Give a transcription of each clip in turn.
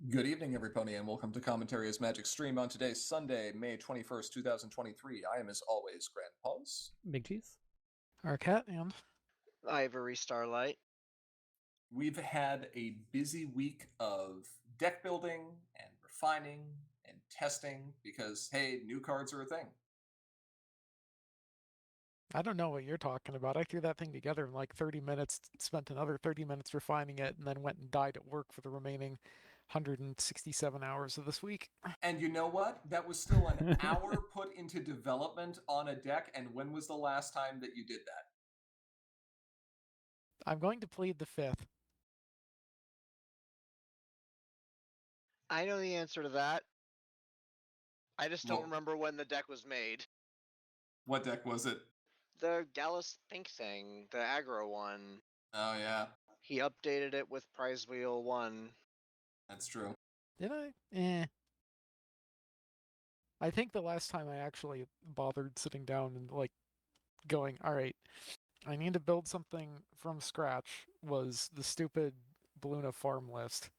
Good evening, everybody, and welcome to Commentary as Magic Stream on today's Sunday, May 21st, 2023. I am, as always, Grandpa's. Big Cheese. Arcat and Ivory Starlight. We've had a busy week of deck building and refining and testing because, hey, new cards are a thing. I don't know what you're talking about. I threw that thing together in like 30 minutes, spent another 30 minutes refining it, and then went and died at work for the remaining 167 hours of this week. And you know what? That was still an hour put into development on a deck, and when was the last time that you did that? I'm going to plead the fifth. I know the answer to that. I just don't Well- remember when the deck was made. What deck was it? The Gallus Think thing, the aggro one. Oh, yeah, He updated it with Prize Wheel 1. that's true. Did I? I think the last time I actually bothered sitting down and like going, all right, I need to build something from scratch was the stupid Balloona farm list,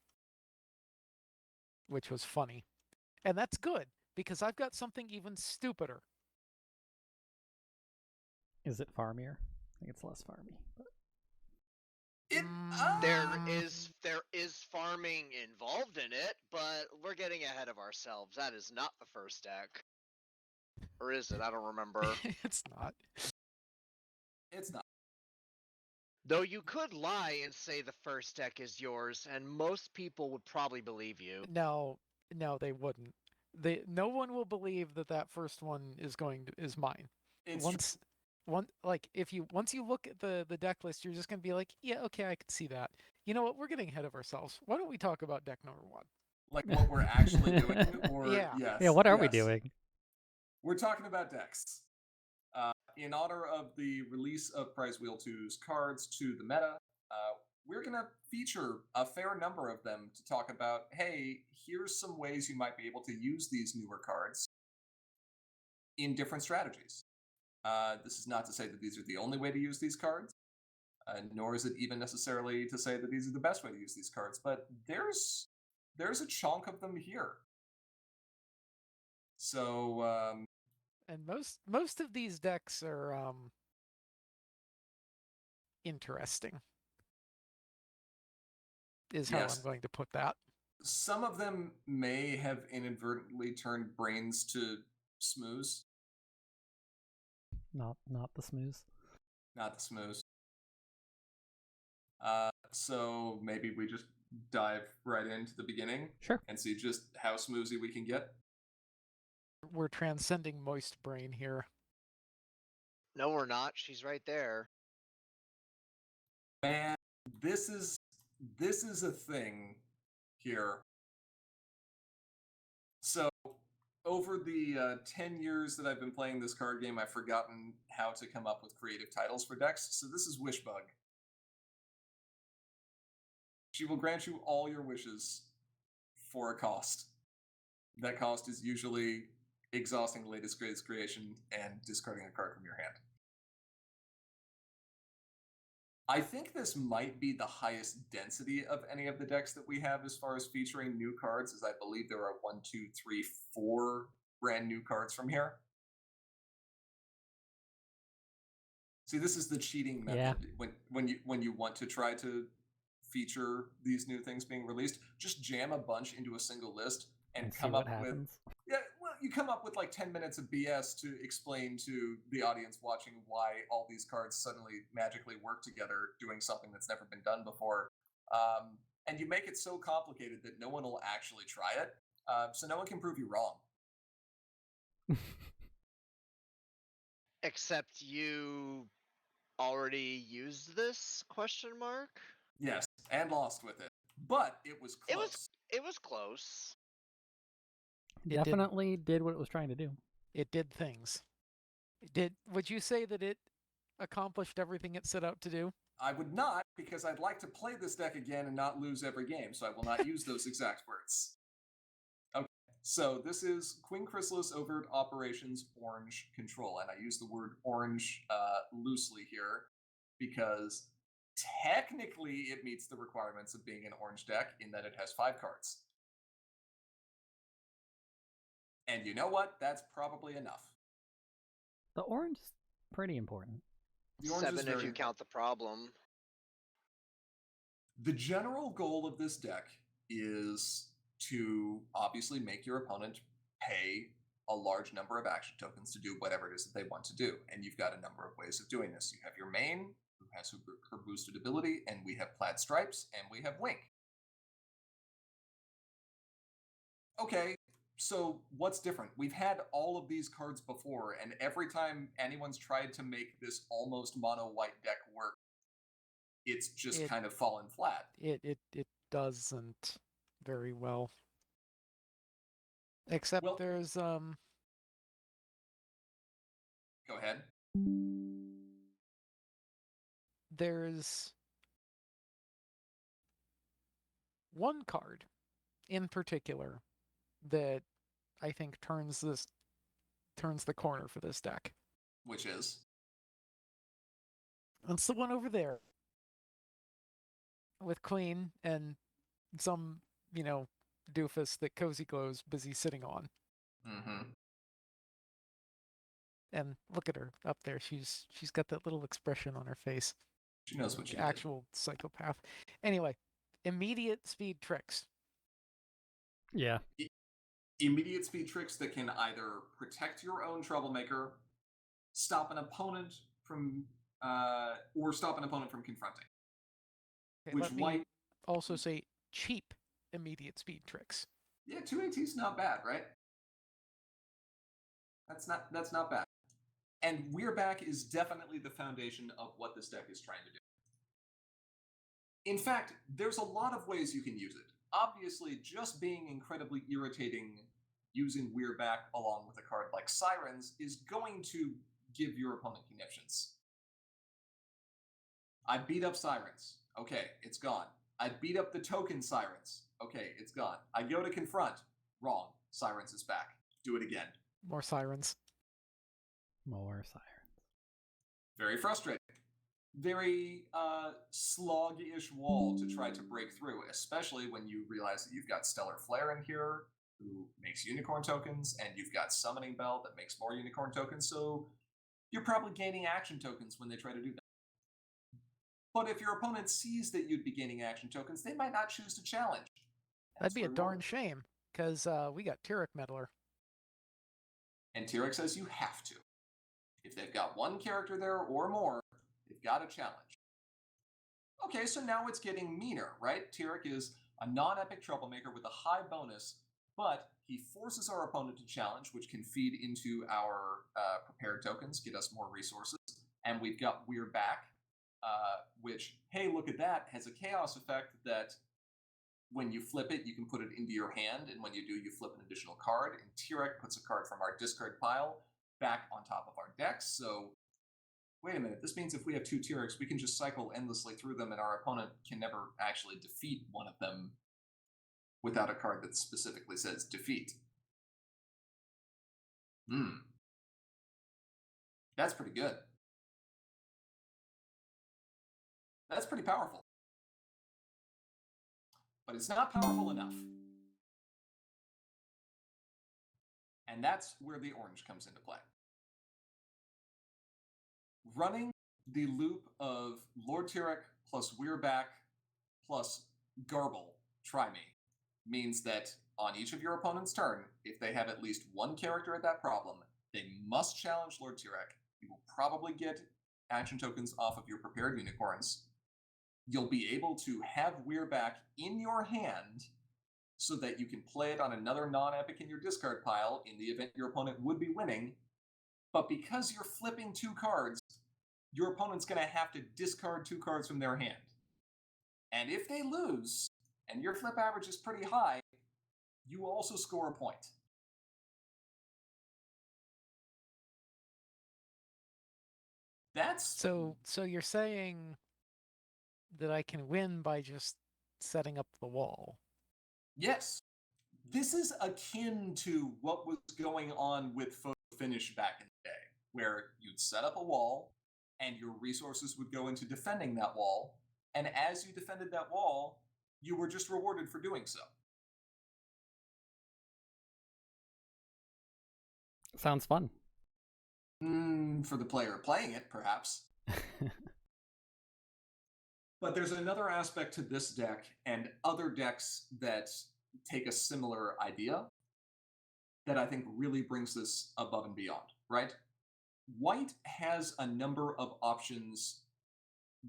which was funny. And that's good because I've got something even stupider. Is it farmier? I think it's less farmy. But... There is farming involved in it, but we're getting ahead of ourselves. That is not the first deck. Or is it? I don't remember. It's not. It's not. Though you could lie and say the first deck is yours, and most people would probably believe you. No, they wouldn't. No one will believe that first one is mine. It's Once you look at the deck list, you're just gonna be like, yeah, okay, I can see that. You know what? We're getting ahead of ourselves. Why don't we talk about deck number one? like what we're actually doing, or Yeah. yes, Yeah, what are we yes. doing? We're talking about decks. In honor of the release of Prize Wheel 2's cards to the meta, we're going to feature a fair number of them to talk about, hey, here's some ways you might be able to use these newer cards in different strategies. This is not to say that these are the only way to use these cards, nor is it even necessarily to say that these are the best way to use these cards, but there's a chunk of them here. So, And most of these decks are interesting. Is how Yes. I'm going to put that. some of them may have inadvertently turned brains to smooze, Not the smooth. not the smooze. So maybe we just dive right into the beginning Sure. and see just how smoozy we can get. We're transcending moist brain here. No, we're not. She's right there. Man, this is a thing here. So over the 10 years that I've been playing this card game, I've forgotten how to come up with creative titles for decks. So this is Wishbug. She will grant you all your wishes for a cost. That cost is usually exhausting the latest greatest creation and discarding a card from your hand. I think this might be the highest density of any of the decks that we have as far as featuring new cards, as I believe there are 1, 2, 3, 4 brand new cards from here. See, this is the cheating method. Yeah. When you want to try to feature these new things being released, just jam a bunch into a single list and see come what up with happens. you come up with like 10 minutes of BS to explain to the audience watching why all these cards suddenly magically work together doing something that's never been done before. And you make it so complicated that no one will actually try it, so no one can prove you wrong. Except you already used this? Question mark? Yes, and lost with it. But it was close. It was close. Definitely did what it was trying to do. It did things. Would you say that it accomplished everything it set out to do? I would not, because I'd like to play this deck again and not lose every game, so I will not use those exact words. Okay, so this is Queen Chrysalis Overt Operations Orange Control, and I use the word orange loosely here, because technically it meets the requirements of being an orange deck in that it has 5 cards. And you know what? That's probably enough. The orange is pretty important. The orange is 7 if very you count the problem. The general goal of this deck is to obviously make your opponent pay a large number of action tokens to do whatever it is that they want to do. And you've got a number of ways of doing this. You have your main, who has her boosted ability, and we have Plaid Stripes, and we have Wink. Okay, so what's different? We've had all of these cards before, and every time anyone's tried to make this almost mono-white deck work, it's just kind of fallen flat. It doesn't very well. Except there's Go ahead. There's one card in particular that I think turns the corner for this deck. Which is? It's the one over there. With Queen and some, doofus that Cozy Glow's busy sitting on. Mm-hmm. And look at her up there. She's got that little expression on her face. She knows what she actual did. Psychopath. Anyway, immediate speed tricks. Yeah. Immediate speed tricks that can either protect your own Troublemaker, stop an opponent from, or stop an opponent from confronting. Okay, which might also say cheap immediate speed tricks. Yeah, 2 AT's not bad, right? That's not bad. And We're Back is definitely the foundation of what this deck is trying to do. In fact, there's a lot of ways you can use it. Obviously, just being incredibly irritating using We're Back along with a card like Sirens is going to give your opponent conniptions. I beat up Sirens. Okay, it's gone. I beat up the token Sirens. Okay, it's gone. I go to confront. Wrong. Sirens is back. Do it again. More Sirens. More Sirens. Very frustrating. Very slog-ish wall to try to break through, especially when you realize that you've got Stellar Flare in here, who makes unicorn tokens, and you've got Summoning Bell that makes more unicorn tokens, so you're probably gaining action tokens when they try to do that. But if your opponent sees that you'd be gaining action tokens, they might not choose to challenge. That'd be a darn shame, because we got Tyrek Meddler. And Tyrek says you have to. If they've got one character there or more, they've got a challenge. Okay, so now it's getting meaner, right? Tyrek is a non-epic Troublemaker with a high bonus, but he forces our opponent to challenge, which can feed into our prepared tokens, get us more resources. And we've got We're Back, which, hey, look at that, has a chaos effect that when you flip it, you can put it into your hand, and when you do, you flip an additional card, and Tyrek puts a card from our discard pile back on top of our decks. So, wait a minute, this means if we have 2 Tyreks, we can just cycle endlessly through them, and our opponent can never actually defeat one of them without a card that specifically says defeat. That's pretty good. That's pretty powerful. But it's not powerful enough. And that's where the orange comes into play. Running the loop of Lord Tyrek plus We're Back plus Garble, try me, means that on each of your opponent's turn, if they have at least one character at that problem, they must challenge Lord Tyrek. You will probably get action tokens off of your prepared unicorns. You'll be able to have We're Back in your hand so that you can play it on another non-epic in your discard pile in the event your opponent would be winning. But because you're flipping 2 cards, your opponent's going to have to discard 2 cards from their hand. And if they lose, and your flip average is pretty high, you also score a point. That's... So you're saying that I can win by just setting up the wall? Yes. This is akin to what was going on with Photo Finish back in the day, where you'd set up a wall, and your resources would go into defending that wall, and as you defended that wall, you were just rewarded for doing so. Sounds fun. For the player playing it, perhaps. But there's another aspect to this deck and other decks that take a similar idea that I think really brings this above and beyond, right? White has a number of options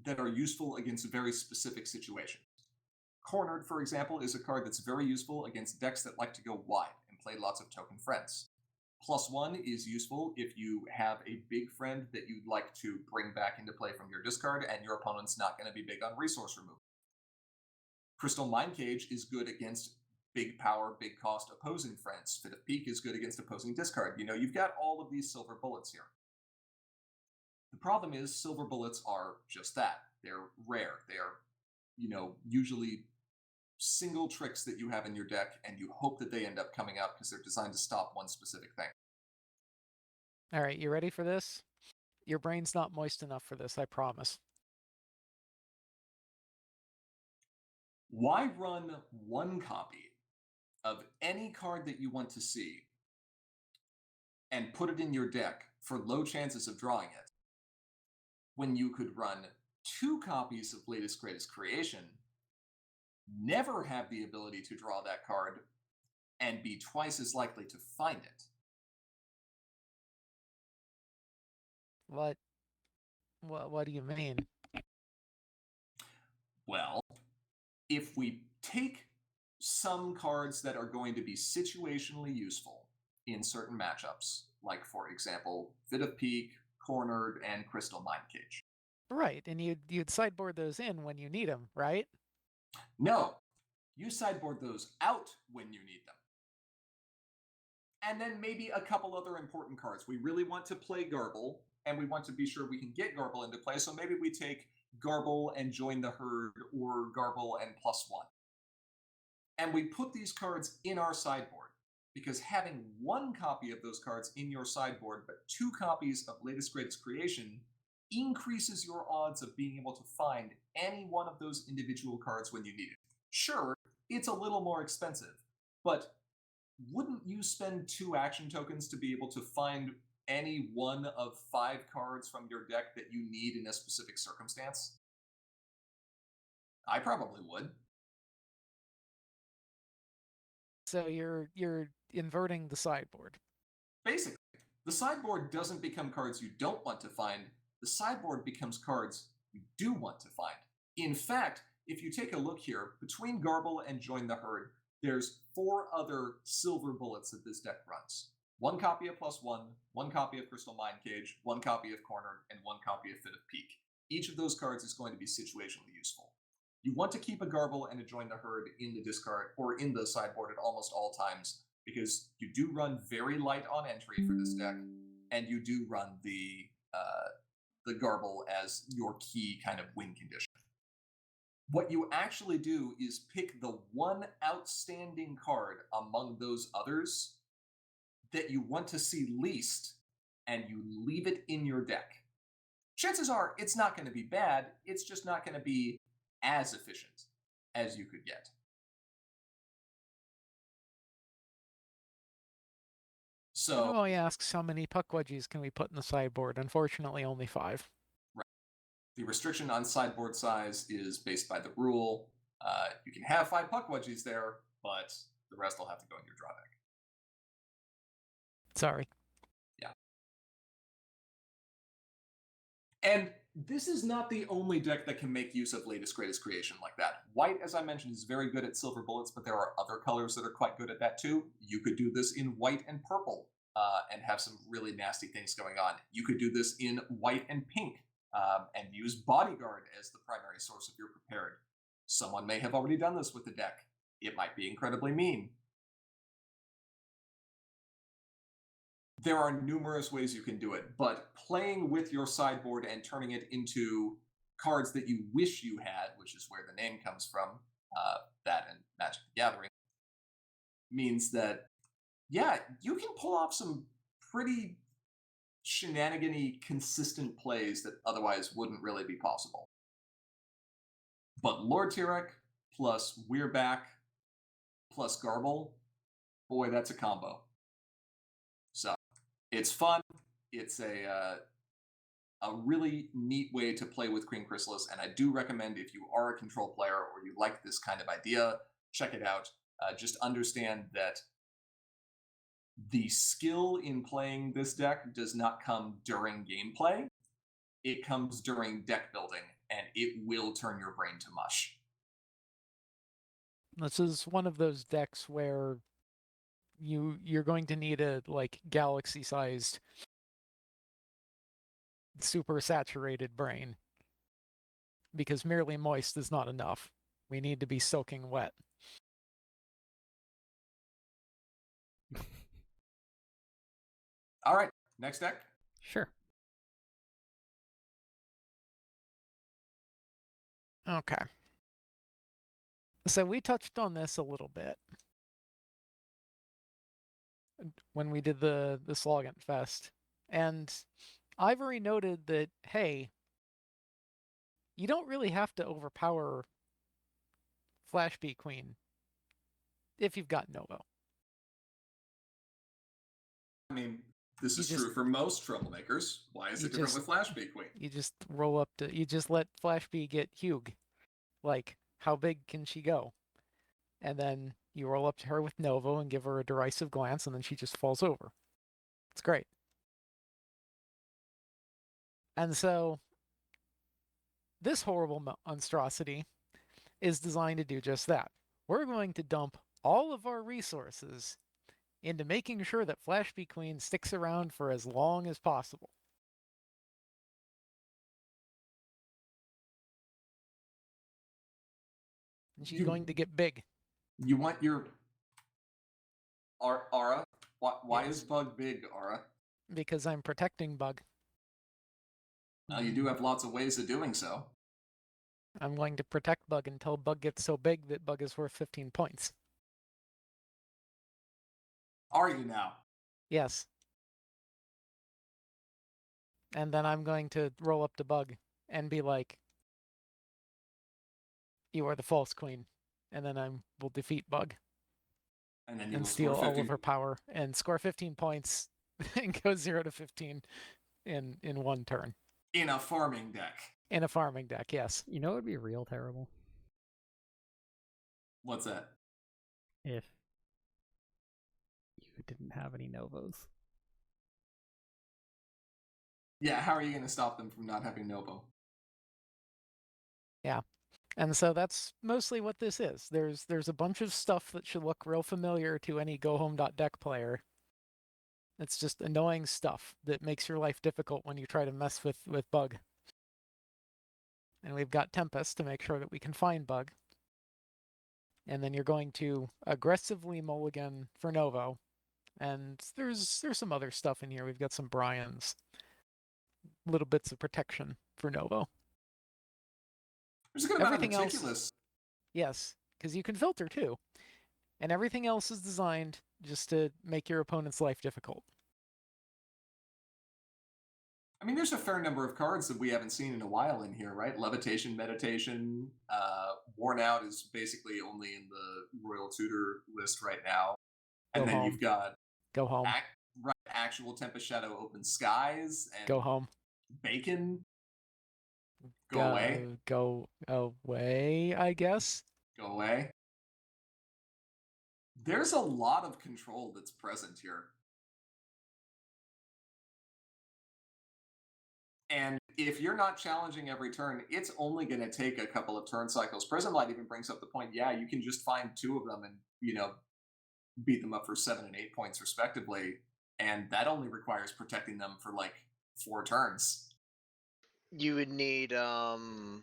that are useful against very specific situations. Cornered, for example, is a card that's very useful against decks that like to go wide and play lots of token friends. +1 is useful if you have a big friend that you'd like to bring back into play from your discard and your opponent's not going to be big on resource removal. Crystal Mind Cage is good against big power, big cost opposing friends. Fit of Peak is good against opposing discard. You've got all of these silver bullets here. The problem is silver bullets are just that. They're rare. They are, usually single tricks that you have in your deck, and you hope that they end up coming out because they're designed to stop one specific thing. All right, you ready for this? Your brain's not moist enough for this, I promise. Why run one copy of any card that you want to see and put it in your deck for low chances of drawing it when you could run 2 copies of Latest Greatest Creation, never have the ability to draw that card, and be twice as likely to find it? What do you mean? Well, if we take some cards that are going to be situationally useful in certain matchups, like, for example, Fit of Peak, Cornered, and Crystal Mind Cage. Right, and you'd sideboard those in when you need them, right? No, you sideboard those out when you need them. And then maybe a couple other important cards. We really want to play Garble, and we want to be sure we can get Garble into play, so maybe we take Garble and Join the Herd, or Garble and +1. And we put these cards in our sideboard, because having 1 copy of those cards in your sideboard, but 2 copies of Latest Greatest Creation, increases your odds of being able to find any one of those individual cards when you need it. Sure, it's a little more expensive, but wouldn't you spend 2 action tokens to be able to find any one of 5 cards from your deck that you need in a specific circumstance? I probably would. So you're inverting the sideboard. Basically, the sideboard doesn't become cards you don't want to find. The sideboard becomes cards you do want to find. In fact, if you take a look here, between Garble and Join the Herd, there's 4 other silver bullets that this deck runs. 1 copy of +1, 1 copy of Crystal Mind Cage, 1 copy of Cornered, and 1 copy of Fit of Peak. Each of those cards is going to be situationally useful. You want to keep a Garble and a Join the Herd in the discard or in the sideboard at almost all times, because you do run very light on entry for this deck, and you do run the Garble as your key kind of win condition. What you actually do is pick the one outstanding card among those others that you want to see least, and you leave it in your deck. Chances are it's not going to be bad, it's just not going to be as efficient as you could get. So, Everybody asks how many puck wedgies can we put in the sideboard. Unfortunately, only 5. right. The restriction on sideboard size is based by the rule. You can have 5 puck wedgies there, but the rest will have to go in your draw deck. Sorry. Yeah. And this is not the only deck that can make use of Latest Greatest Creation like that. White, as I mentioned, is very good at silver bullets, but there are other colors that are quite good at that too. You could do this in white and purple and have some really nasty things going on. You could do this in white and pink and use Bodyguard as the primary source of your prepared. Someone may have already done this with the deck. It might be incredibly mean. There are numerous ways you can do it, but playing with your sideboard and turning it into cards that you wish you had, which is where the name comes from, that and Magic the Gathering, means that, yeah, you can pull off some pretty shenanigan-y consistent plays that otherwise wouldn't really be possible. But Lord Tyrek plus Weirback plus Garble, boy, that's a combo. So It's fun. It's a really neat way to play with Queen Chrysalis, and I do recommend if you are a control player or you like this kind of idea, check it out. Just understand that the skill in playing this deck does not come during gameplay. It comes during deck building, and it will turn your brain to mush. This is one of those decks where you're going to need a galaxy-sized, super saturated brain, because merely moist is not enough. We need to be soaking wet. All right, next deck. Sure. Okay. So we touched on this a little bit when we did the Slogan Fest. And Ivory noted that, hey, you don't really have to overpower Flash B Queen if you've got Novo. I mean, this You is just- true for most troublemakers. Why is you it different just- with Flash B Queen? You just roll up to, you just let Flash B get Hugh. Like, how big can she go? And then you roll up to her with Novo and give her a derisive glance, and then she just falls over. It's great. And so, this horrible monstrosity is designed to do just that. We're going to dump all of our resources into making sure that Flash B Queen sticks around for as long as possible. And she's going to get big. You want your Aura? Why Yes. is Bug big, Aura? Because I'm protecting Bug. You do have lots of ways of doing so. I'm going to protect Bug until Bug gets so big that Bug is worth 15 points. Are you now? Yes. And then I'm going to roll up to Bug and be like, you are the false queen. And then I will defeat Bug And then you and will steal score all 50. of her power and score 15 points and go 0 to 15 in one turn. In a farming deck. In a farming deck, yes. You know, it would be real terrible What's that? if you didn't have any Novos. Yeah, how are you going to stop them from not having Novo? And so that's mostly what this is. There's a bunch of stuff that should look real familiar to any GoHome.deck player. It's just annoying stuff that makes your life difficult when you try to mess with Bug. And we've got Tempest to make sure that we can find Bug. And then you're going to aggressively mulligan for Novo. And there's some other stuff in here. We've got some Bryans. Little bits of protection for Novo. There's a good amount of Everything else- meticulous. Yes, because you can filter too. And everything else is designed just to make your opponent's life difficult. I mean, there's a fair number of cards that we haven't seen in a while in here, right? Levitation, Meditation, Worn Out is basically only in the Royal Tutor list right now. And Go then home. you've got Go home. actual Tempest Shadow Open Skies and Go home. Bacon. Go away. Go away, I guess. Go away. There's a lot of control that's present here. And if you're not challenging every turn, it's only going to take a couple of turn cycles. Prism Light even brings up the point, yeah, you can just find two of them and, beat them up for 7 and 8 points respectively. And that only requires protecting them for like 4 turns. You would need you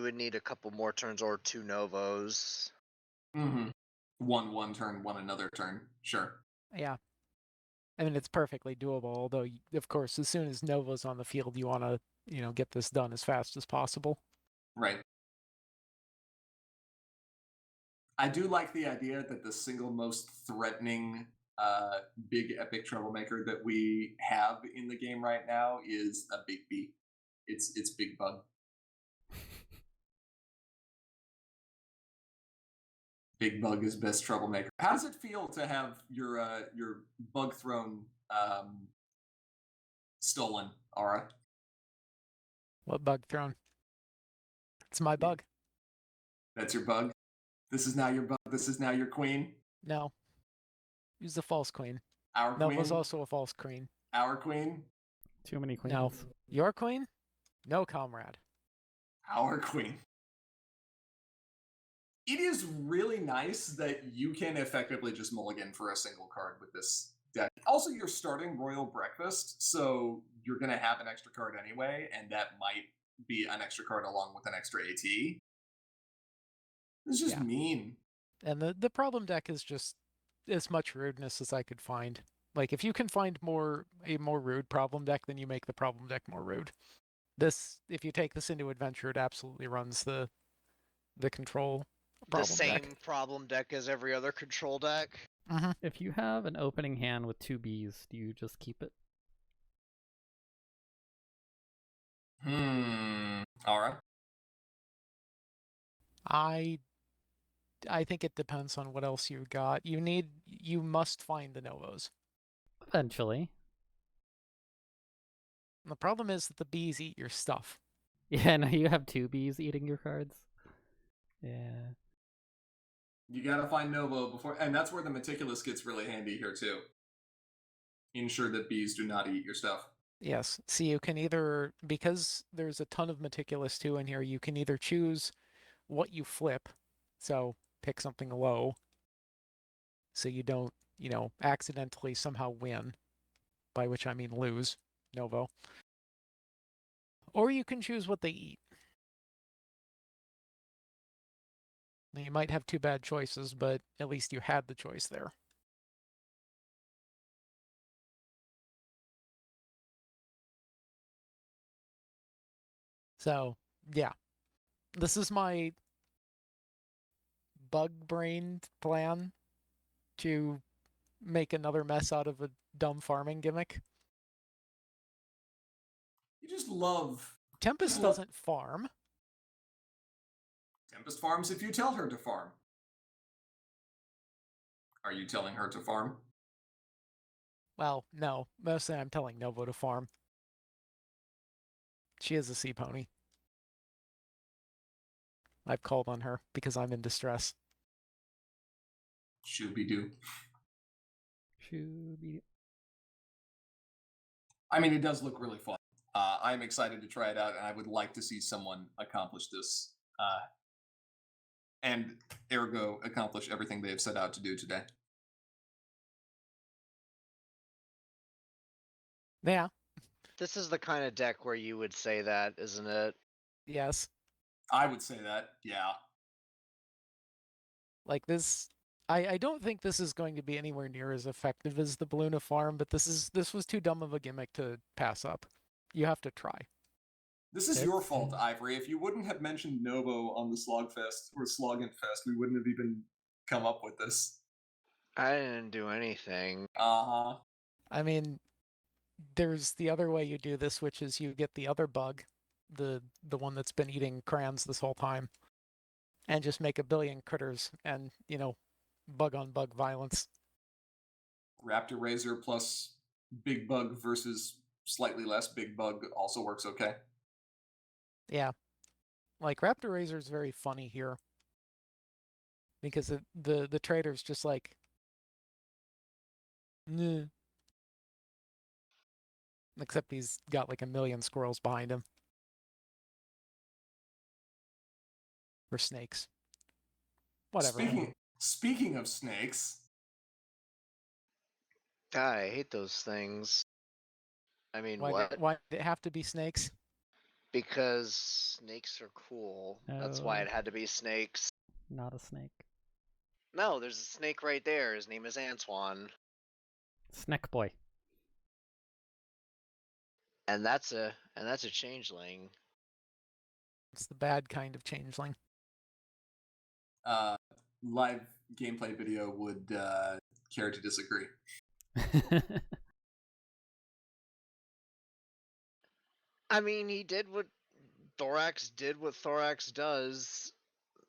would need a couple more turns or 2 Novos. Mm-hmm. One turn, one another turn. Sure. Yeah. I mean, it's perfectly doable, although, of course, as soon as Novo's on the field, you want to, get this done as fast as possible. Right. I do like the idea that the single most threatening big epic troublemaker that we have in the game right now is a big B. It's Big Bug. Big Bug is best troublemaker. How does it feel to have your bug throne stolen, Aura? What bug throne? It's my bug. That's your bug? This is now your bug? This is now your queen? No. Use the false queen. Our Nova's queen? also a false queen. Our queen? Too many queens. No. Your queen? No, comrade. Our queen. It is really nice that you can effectively just mulligan for a single card with this deck. Also, you're starting Royal Breakfast, so you're going to have an extra card anyway, and that might be an extra card along with an extra AT. It's just mean. And the problem deck is just as much rudeness as I could find. Like, if you can find a more rude problem deck, then you make the problem deck more rude. This, if you take this into Adventure, it absolutely runs the control problem The same deck. problem deck as every other control deck. Mm-hmm. If you have an opening hand with 2 Bs, do you just keep it? Alright. I think it depends on what else you got. You must find the Novos. Eventually. The problem is that the bees eat your stuff. Yeah, no, you have 2 Bs eating your cards. Yeah. You gotta find Novo before, and that's where the Meticulous gets really handy here too. Ensure that bees do not eat your stuff. Yes. See, you can either, because there's a ton of Meticulous too in here, you can either choose what you flip. So pick something low, so you don't, accidentally somehow win, by which I mean lose, Novo. Or you can choose what they eat. Now, you might have 2 bad choices, but at least you had the choice there. So, yeah. This is my bug-brained plan to make another mess out of a dumb farming gimmick. You just love... Tempest doesn't farm. Tempest farms if you tell her to farm. Are you telling her to farm? Well, no. Mostly I'm telling Novo to farm. She is a sea pony. I've called on her because I'm in distress. Shooby-doo. Shooby. I mean, it does look really fun. I'm excited to try it out, and I would like to see someone accomplish this. And ergo, accomplish everything they have set out to do today. Yeah. This is the kind of deck where you would say that, isn't it? Yes. I would say that, yeah. Like this, I don't think this is going to be anywhere near as effective as the Balloona farm, but this was too dumb of a gimmick to pass up. You have to try. This is your fault, Ivory. If you wouldn't have mentioned Novo on the Slogfest, or Sloggant Fest, we wouldn't have even come up with this. I didn't do anything. Uh-huh. I mean, there's the other way you do this, which is you get the other bug, the one that's been eating crayons this whole time, and just make a billion critters and, bug on bug violence. Raptor Razor plus Big Bug versus slightly less Big Bug also works okay. Yeah. Like, Raptor Razor is very funny here. Because the trader's just like, nah. Except he's got like a million squirrels behind him. Or snakes. Whatever. Speaking of snakes. God, I hate those things. I mean, Why did it have to be snakes? Because snakes are cool. That's why Oh. it had to be snakes. Not a snake. No, there's a snake right there. His name is Antoine. Snack boy. And that's a changeling. It's the bad kind of changeling. Live gameplay video would care to disagree. I mean, he did what Thorax does.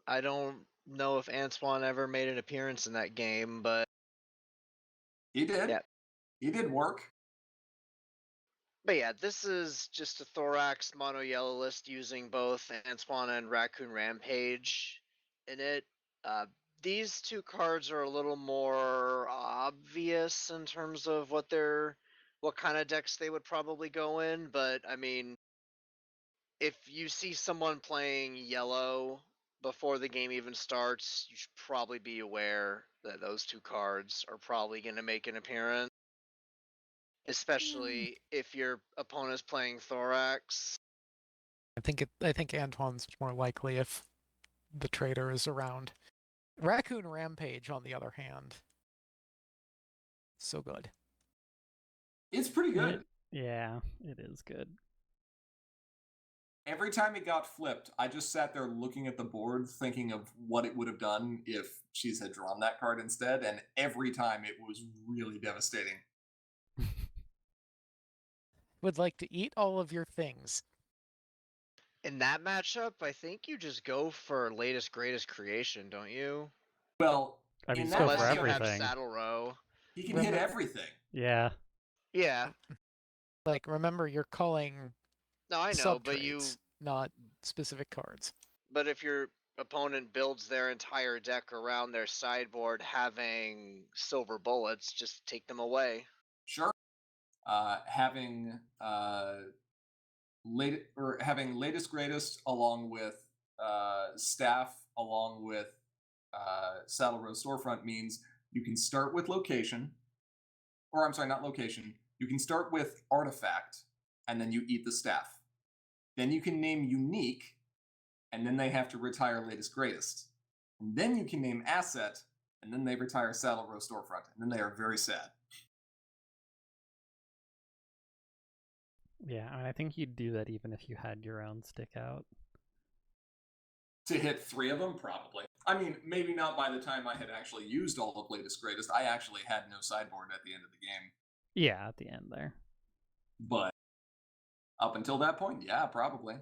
I don't know if Antoine ever made an appearance in that game, but He did. Yeah. He did work. yeah, this is just a Thorax mono yellow list using both Antoine and Raccoon Rampage in it. These two cards are a little more obvious in terms of what kind of decks they would probably go in, but I mean, if you see someone playing yellow before the game even starts, you should probably be aware that those two cards are probably going to make an appearance, especially if your opponent's playing Thorax. I think Antoine's more likely if the trader is around. Raccoon Rampage, on the other hand, so good. It's pretty good. Yeah, it is good. Every time it got flipped, I just sat there looking at the board, thinking of what it would have done if Cheese had drawn that card instead, and every time it was really devastating. Would like to eat all of your things. In that matchup, I think you just go for latest greatest creation, don't you? Well, I mean, in you that go for Unless you matchup, have everything. Saddle Row. he can hit Remember- everything. Yeah. Yeah. Like, remember, you're calling No, I know, but sub-traits, not specific cards. But if your opponent builds their entire deck around their sideboard having silver bullets, just take them away. Sure. Having latest greatest along with staff along with Saddle Row Storefront means you can start with location, or I'm sorry, not location. You can start with artifact, and then you eat the staff. Then you can name unique, and then they have to retire latest greatest. And then you can name asset, and then they retire Saddle Row Storefront, and then they are very sad. Yeah, I think you'd do that even if you had your own stick out. To hit 3 of them, probably. I mean, maybe not by the time I had actually used all of latest greatest. I actually had no sideboard at the end of the game. Yeah, at the end there. But up until that point, yeah, probably.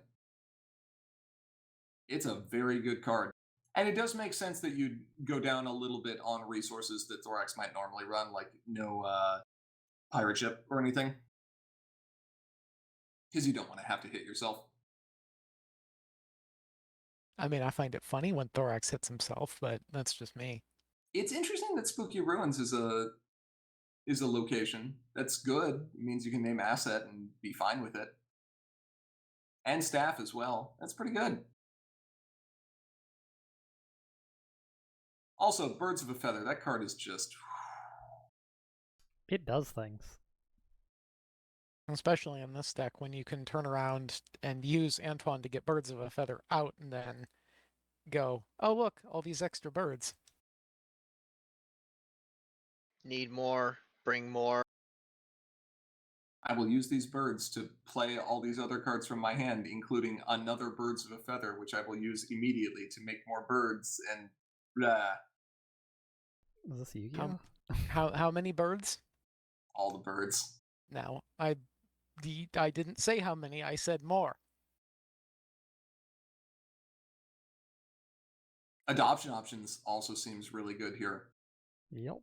It's a very good card. And it does make sense that you'd go down a little bit on resources that Thorax might normally run, like no pirate ship or anything. Because you don't want to have to hit yourself. I mean, I find it funny when Thorax hits himself, but that's just me. It's interesting that Spooky Ruins is a location. That's good. It means you can name asset and be fine with it. And staff as well. That's pretty good. Also, Birds of a Feather. That card is just... It does things. Especially in this deck, when you can turn around and use Antoine to get Birds of a Feather out and then go, oh, look, all these extra birds. Need more, bring more. I will use these birds to play all these other cards from my hand, including another Birds of a Feather, which I will use immediately to make more birds, and blah. Is this Yu-Gi-Oh? How many birds? All the birds. Now, I didn't say how many, I said more. Adoption options also seems really good here. Yep.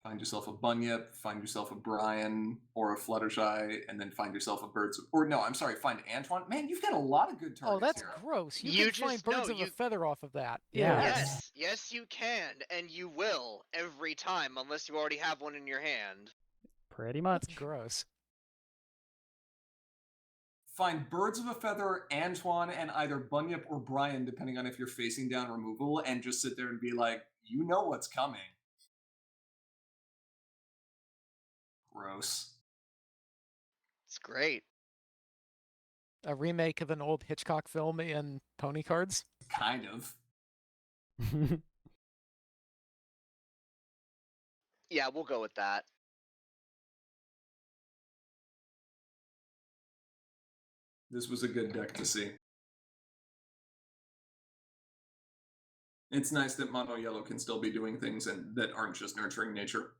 Find yourself a Bunyip, find yourself a Brian or a Fluttershy, and then find yourself a Birds of... Or no, I'm sorry, find Antoine. Man, you've got a lot of good targets Oh, that's here. gross. You You can find just- no, Birds of a you- Feather off of that. Yeah. Ew. Yes, you can, and you will every time, unless you already have one in your hand. Pretty much. That's gross. Find Birds of a Feather, Antoine, and either Bunyip or Brian, depending on if you're facing down removal, and just sit there and be like, you know what's coming. Gross. It's great. A remake of an old Hitchcock film in pony cards. Kind of. Yeah, we'll go with that. This was a good deck to see. It's nice that Mono Yellow can still be doing things and that aren't just nurturing nature.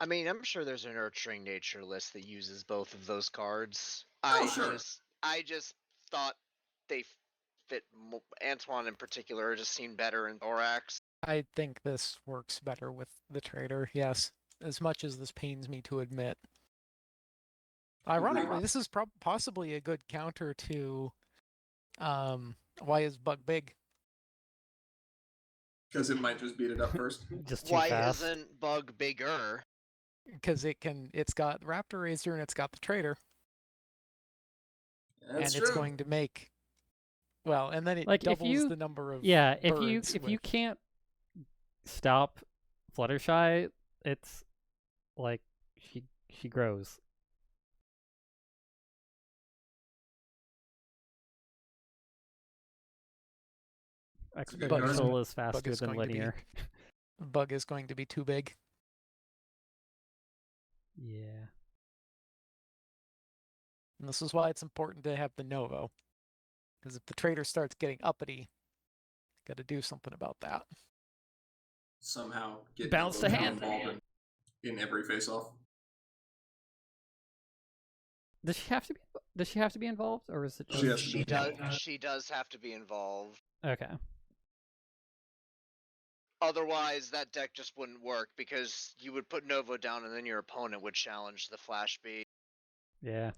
I mean, I'm sure there's a nurturing nature list that uses both of those cards. Oh, sure. I just thought they fit Antoine in particular just seemed better in Thorax. I think this works better with the trader, yes. As much as this pains me to admit. Ironically, this is possibly a good counter to why is Bug big? Because it might just beat it up first. Just too Why fast. isn't Bug bigger? Because it's got Raptor Razor and it's got the trader. That's and true. it's going to make and then it Like, if doubles you- the number of Yeah, if birds you with- can't stop Fluttershy, it's like she grows. a good card. Exponential is faster Bug is than going to be- linear. Bug is going to be too big. Yeah. And this is why it's important to have the Novo. Because if the trader starts getting uppity, got to do something about that. Somehow get Bounce Novo the now hand. involved in every face-off. Does she have to be? Does she have to be involved, or is it just? She has to be. She does have to be involved. Okay. Otherwise, that deck just wouldn't work because you would put Novo down and then your opponent would challenge the Flash B. Yeah.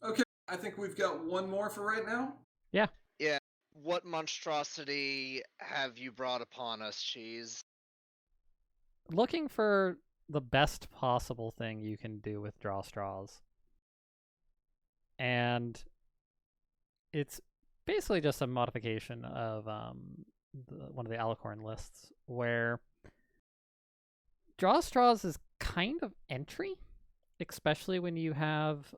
Okay, I think we've got one more for right now. What monstrosity have you brought upon us, Cheese? Looking for the best possible thing you can do with draw straws. And it's basically just a modification of one of the Alicorn lists where draw straws is kind of entry, especially when you have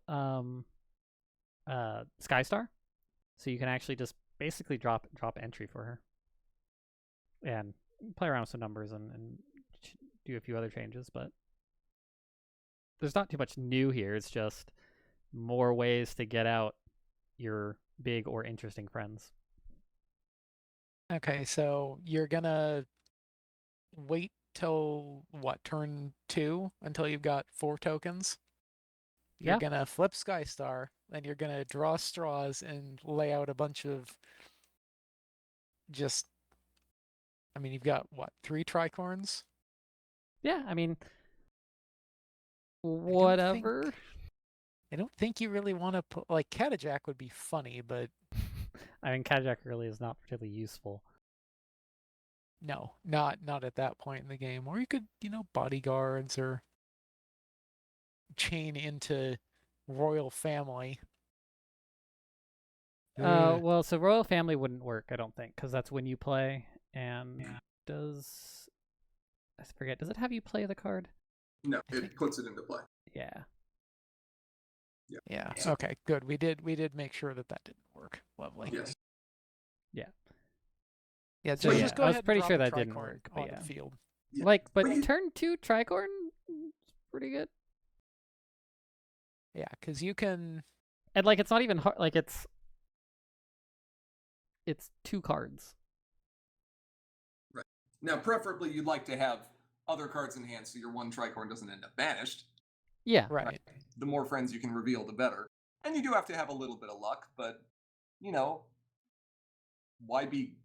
Skystar. So you can actually just basically drop entry for her. And play around with some numbers and do a few other changes, but there's not too much new here. It's just more ways to get out your big or interesting friends. Okay, so you're gonna wait till what, turn 2 until you've got 4 tokens? You're Yeah. gonna flip Skystar, then you're gonna draw straws and lay out a bunch of just you've got what, 3 tricorns? Yeah, I mean, don't whatever. I don't think you really want to put Catajack would be funny, but I mean, Kajak really is not particularly useful. no, not at that point in the game. Or you could, bodyguards or chain into royal family. Well, so Royal Family wouldn't work, I don't think, because that's when you play. And I forget, does it have you play the card? No, it puts it into play. Yeah. Yeah. Okay, good. We did make sure that didn't work. Lovely. Yes. Yeah, So just yeah, go I ahead was and pretty drop sure a that didn't tricorn work, but on yeah. the field. Yeah. But But you- turn 2 Tricorn is pretty good. Yeah, because you can. And it's not even hard, it's 2 cards. Now, preferably, you'd like to have other cards in hand so your one tricorn doesn't end up banished. Yeah. Right. The more friends you can reveal, the better. And you do have to have a little bit of luck, but why be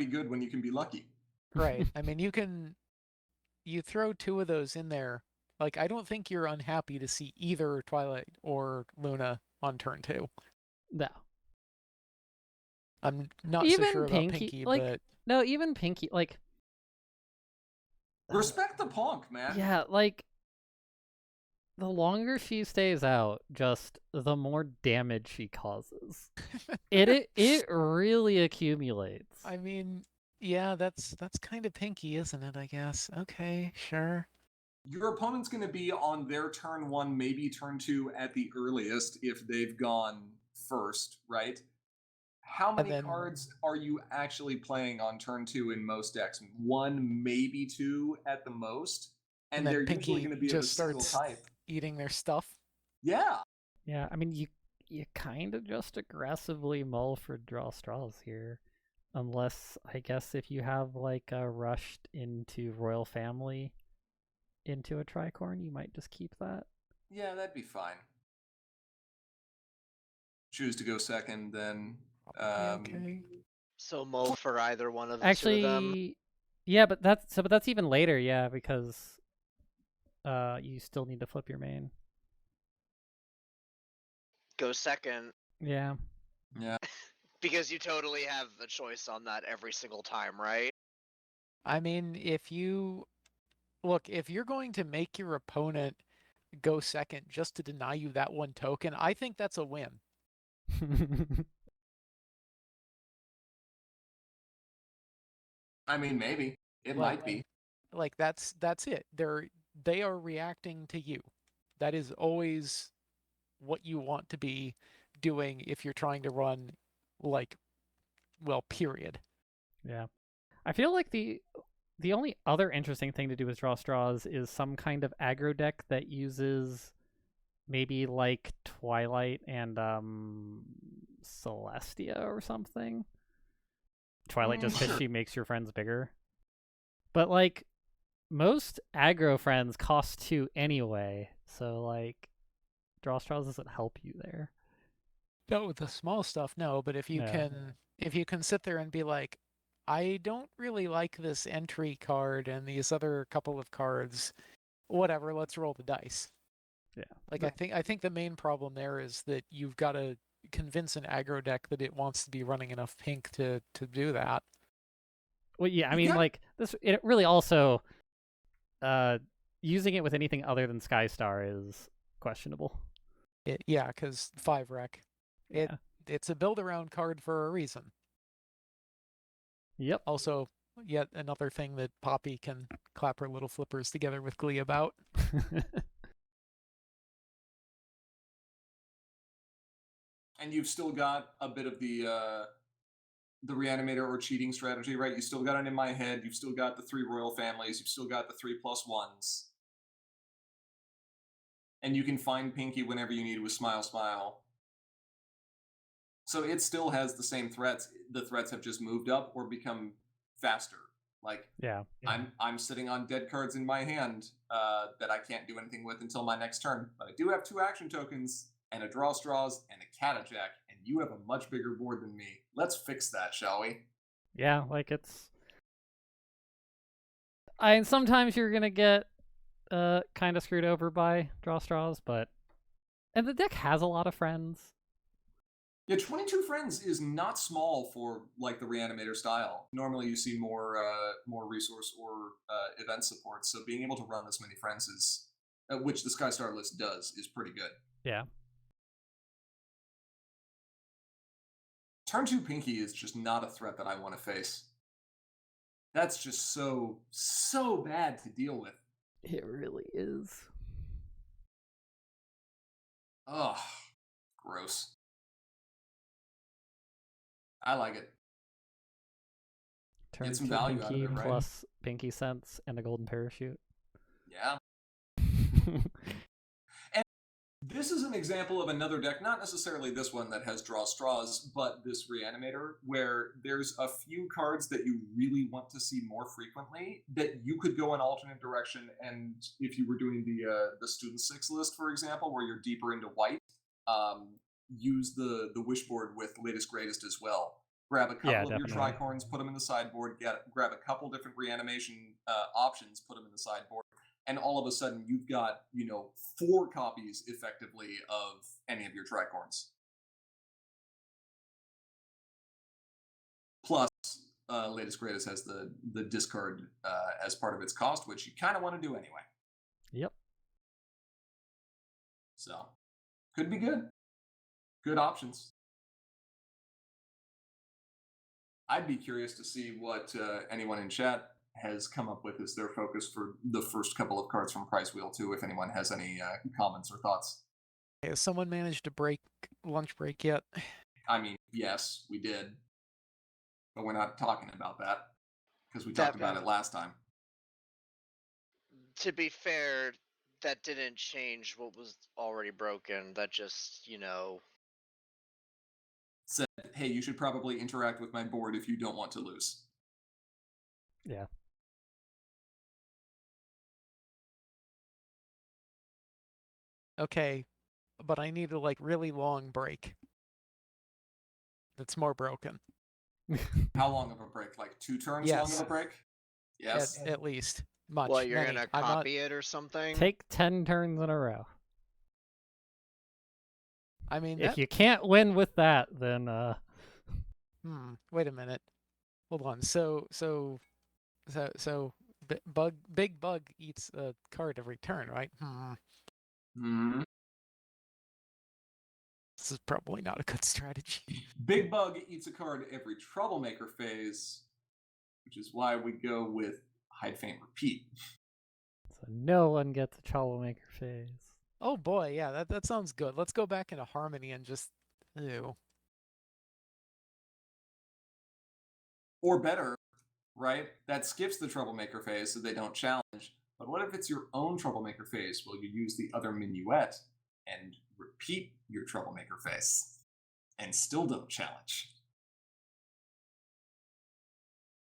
good when you can be lucky? Right. I mean, you throw 2 of those in there. I don't think you're unhappy to see either Twilight or Luna on turn 2. No. I'm not Even so sure about Pinky, Pinky, like- but No, even Pinky, Respect the punk, man. yeah, the longer she stays out, just the more damage she causes. It really accumulates. I mean, yeah, that's kind of Pinky, isn't it? I guess. Okay, sure. Your opponent's going to be on their turn 1, maybe turn 2 at the earliest if they've gone first, right? How many then- cards are you actually playing on turn 2 in most decks? 1, maybe 2 at the most, and then they're usually Pinky going to be of a just single starts type. eating their stuff. Yeah, Yeah, I mean, you kind of just aggressively mull for draw straws here. Unless, I guess, if you have, a rushed into Royal Family into a Tricorn, you might just keep that. Yeah, that'd be fine. Choose to go second, then. Okay. So mull for either one of the two of them. Actually, yeah, but that's even later, yeah, because you still need to flip your main. Go second. Yeah. Yeah. Because you totally have a choice on that every single time, right? I mean, if you're going to make your opponent go second just to deny you that one token, I think that's a win. I mean, maybe. It might be. Like that's it. They are reacting to you. That is always what you want to be doing if you're trying to run period. Yeah. I feel like the only other interesting thing to do with draw straws is some kind of aggro deck that uses maybe like Twilight and Celestia or something. Twilight just because Sure. she makes your friends bigger. But like most aggro friends cost 2 anyway, so like draw straws doesn't help you there. No, the small stuff, no. But if you can sit there and be like, I don't really like this entry card and these other couple of cards, whatever, let's roll the dice. Yeah. Like I think the main problem there is that you've got to convince an aggro deck that it wants to be running enough pink to do that. Well, yeah, I mean, like this. It really also, using it with anything other than Skystar is questionable. Yeah, because 5 rec. Yeah. It's a build around card for a reason. Yep. Also, yet another thing that Poppy can clap her little flippers together with glee about. And you've still got a bit of the reanimator or cheating strategy, right? You still got it in my head. You've still got the 3 royal families. You've still got the 3+1s. And you can find Pinky whenever you need with Smile Smile. So it still has the same threats. The threats have just moved up or become faster. Like, yeah. I'm sitting on dead cards in my hand that I can't do anything with until my next turn. But I do have 2 action tokens and a draw straws and a Catajack, and you have a much bigger board than me. Let's fix that, shall we? Yeah, like it's. Sometimes you're gonna get kind of screwed over by draw straws, and the deck has a lot of friends. Yeah, 22 friends is not small for like the reanimator style. Normally you see more resource or event support, so being able to run this many friends is which the Skystar list does is pretty good. Yeah. Turn 2 Pinky is just not a threat that I want to face. That's just so bad to deal with. It really is. Ugh, gross. I like it. Turn some 2 value out of Pinky it, right? plus Pinky Sense and a golden parachute. Yeah. And this is an example of another deck, not necessarily this one that has draw straws, but this reanimator, where there's a few cards that you really want to see more frequently that you could go an alternate direction. And if you were doing the student 6 list, for example, where you're deeper into white, use the wishboard with latest greatest as well. Grab a couple of your tricorns, put them in the sideboard, grab a couple different reanimation options, put them in the sideboard, and all of a sudden you've got, 4 copies effectively of any of your tricorns. Plus, latest greatest has the discard as part of its cost, which you kind of want to do anyway. Yep. So, could be good. Good options. I'd be curious to see what anyone in chat has come up with as their focus for the first couple of cards from Price Wheel too, if anyone has any comments or thoughts. Has someone managed to break lunch break yet? I mean, yes, we did. But we're not talking about that because we talked about it last time. To be fair, that didn't change what was already broken. That just, said, hey, you should probably interact with my board if you don't want to lose. Yeah. Okay, but I need a like really long break. That's more broken. How long of a break? Like 2 turns long Yes. of a break? Yes. At least. Much. What, you're many. gonna I'm not. copy it or something? Take 10 turns in a row. I mean, If that. you can't win with that, then Wait a minute. Hold on. So big bug eats a card every turn, right? Mhm. This is probably not a good strategy. Big Bug eats a card every Troublemaker phase, which is why we go with Hide, Faint, Repeat. so no one gets a troublemaker phase. Oh boy, yeah, that sounds good. Let's go back into Harmony and just ew. Or better, right? That skips the Troublemaker phase so they don't challenge. But what if it's your own Troublemaker phase? Well, you use the other Minuet and repeat your Troublemaker phase and still don't challenge.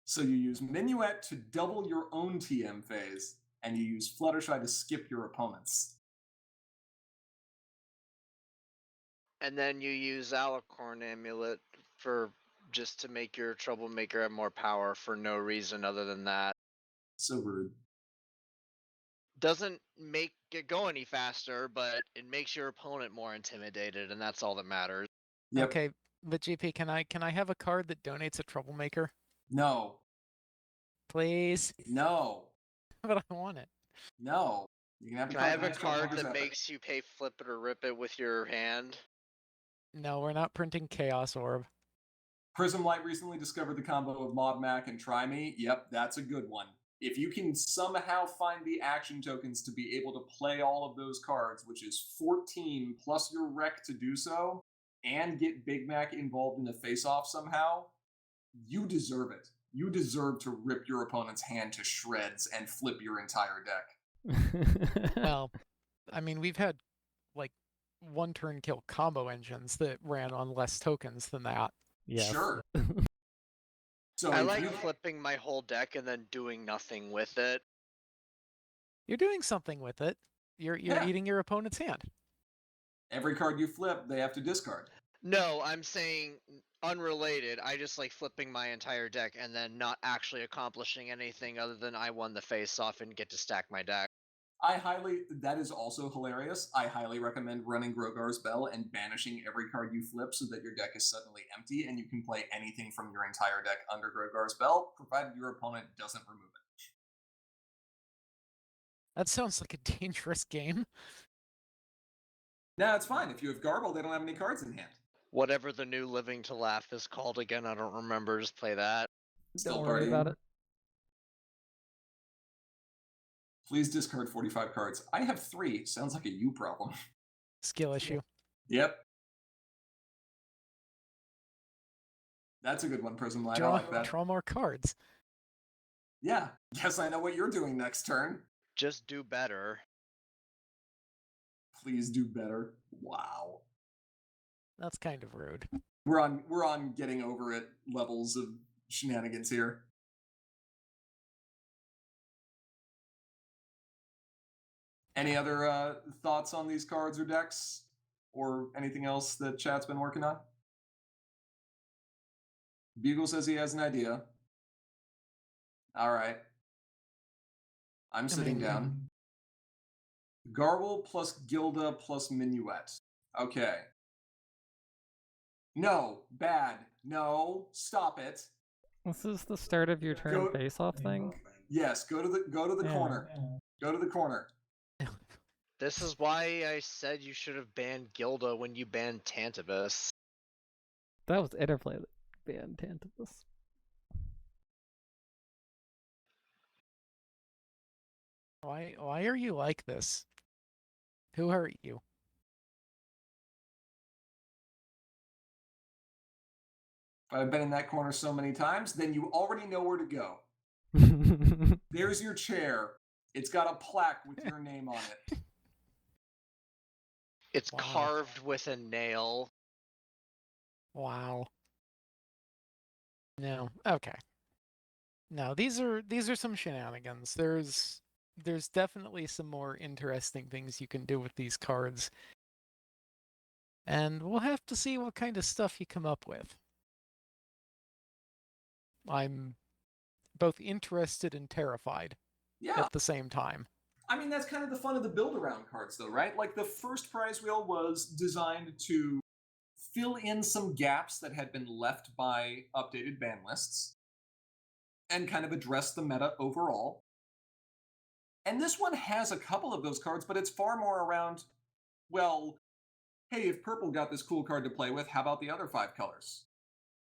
So you use Minuet to double your own TM phase, and you use Fluttershy to skip your opponent's. And then you use Alicorn Amulet for just to make your Troublemaker have more power for no reason other than that. So rude. Doesn't make it go any faster, but it makes your opponent more intimidated, and that's all that matters. Yep. Okay, but GP, can I have a card that donates a Troublemaker? No. Please? No. But I want it. No. You can have Can I have a makes card Troublemakers that epic. makes you pay flip it or rip it with your hand? No, we're not printing Chaos Orb. Prism Light recently discovered the combo of Mod Mac and Try Me. Yep, that's a good one. If you can somehow find the action tokens to be able to play all of those cards, which is 14 plus your rec to do so, and get Big Mac involved in the face-off somehow, you deserve it. You deserve to rip your opponent's hand to shreds and flip your entire deck. Well, I mean, we've had like one turn kill combo engines that ran on less tokens than that. Yes. Sure. So I if like you- flipping my whole deck and then doing nothing with it. You're doing something with it. You're Yeah. eating your opponent's hand. every card you flip, they have to discard. No, I'm saying unrelated. I just like flipping my entire deck and then not actually accomplishing anything other than I won the face off and get to stack my deck. That is also hilarious. I highly recommend running Grogar's Bell and banishing every card you flip so that your deck is suddenly empty and you can play anything from your entire deck under Grogar's Bell, provided your opponent doesn't remove it. That sounds like a dangerous game. No, it's fine. If you have Garble, they don't have any cards in hand. Whatever the new Living to Laugh is called again, I don't remember. Just play that. Still Don't worry about partying. it. Please discard 45 cards. I have 3. Sounds like a you problem. Skill issue. Yep. That's a good one, Prism Light. I Draw, like that. draw more cards. Yeah. Yes, I know what you're doing next turn. Just do better. Please do better. Wow. That's kind of rude. We're on getting over it levels of shenanigans here. Any other thoughts on these cards or decks? Or anything else that chat's been working on? Bugle says he has an idea. All right. I'm sitting down. Garble plus Gilda plus Minuet. Okay. No, bad. No, stop it. This is the start of your turn Go- face-off thing. Yes, go to the Yeah. corner. Go to the corner. This is why I said you should have banned Gilda when you banned Tantabus. That was Interplay that banned Tantabus. Why are you like this? Who hurt you? If I've been in that corner so many times, then you already know where to go. There's your chair. It's got a plaque with your name on it. It's Wow. carved with a nail. Wow. No. Okay. No, these are some shenanigans. There's there's definitely some more interesting things you can do with these cards. And we'll have to see what kind of stuff you come up with. I'm both interested and terrified Yeah. at the same time. I mean, that's kind of the fun of the build-around cards, though, right? Like, the first prize wheel was designed to fill in some gaps that had been left by updated ban lists and kind of address the meta overall. And this one has a couple of those cards, but it's far more around, well, hey, if purple got this cool card to play with, how about the other 5 colors?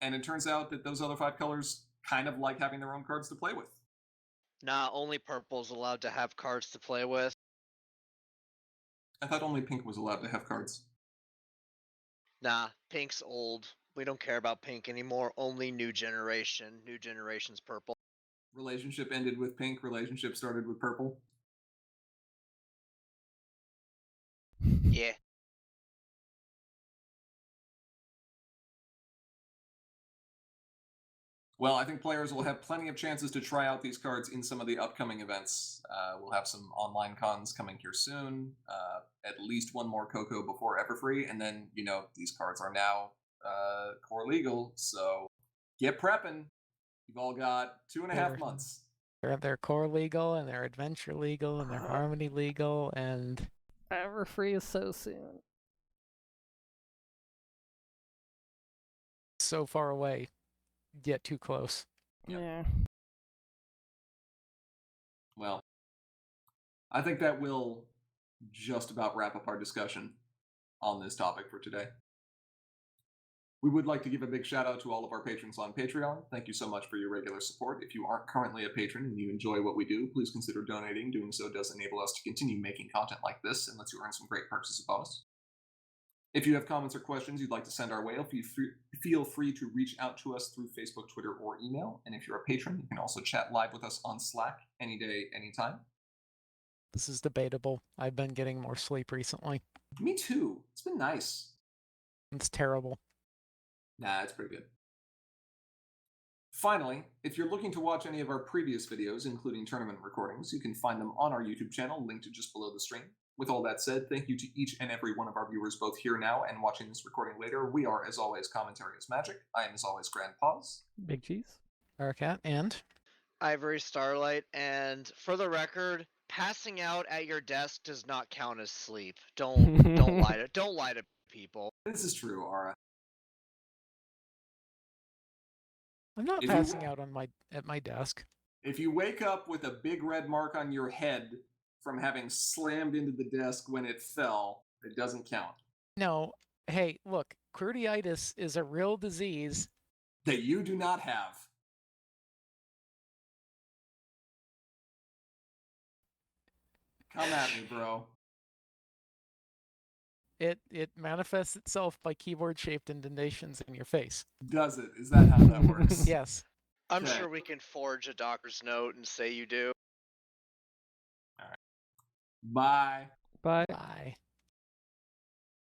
And it turns out that those other 5 colors kind of like having their own cards to play with. Nah, only purple's allowed to have cards to play with. I thought only pink was allowed to have cards. Nah, pink's old. We don't care about pink anymore. Only new generation. New generation's purple. Relationship ended with pink, relationship started with purple. Yeah. Well, I think players will have plenty of chances to try out these cards in some of the upcoming events. We'll have some online cons coming here soon, at least one more Coco before Everfree, and then, you know, these cards are now core legal, so get prepping. You've all got 2.5 months. They're core legal, and they're adventure legal, and they're harmony legal, and... Everfree is so soon. So far away. Yet too close. Yep. Yeah. Well, I think that will just about wrap up our discussion on this topic for today. We would like to give a big shout out to all of our patrons on Patreon. Thank you so much for your regular support. If you aren't currently a patron and you enjoy what we do, please consider donating. Doing so does enable us to continue making content like this and lets you earn some great perks as a bonus. If you have comments or questions you'd like to send our way, feel free to reach out to us through Facebook, Twitter, or email. And if you're a patron, you can also chat live with us on Slack any day, anytime. This is debatable. I've been getting more sleep recently. Me too. It's been nice. It's terrible. Nah, it's pretty good. Finally, if you're looking to watch any of our previous videos, including tournament recordings, you can find them on our YouTube channel, linked just below the stream. With all that said, thank you to each and every one of our viewers, both here now and watching this recording later. We are, as always, Commentary is Magic. I am, as always, Grand Paws. Big Cheese. Arcat and... Ivory Starlight, and for the record, passing out at your desk does not count as sleep. Don't lie to people. This is true, Ara. I'm not passing out at my desk. If you wake up with a big red mark on your head from having slammed into the desk when it fell, it doesn't count. No. Hey, look, crudiitis is a real disease that you do not have. Come at me, bro. It manifests itself by keyboard-shaped indentations in your face. Does it? Is that how that works? Yes. I'm sure we can forge a doctor's note and say you do. All right. Bye. Bye. Bye.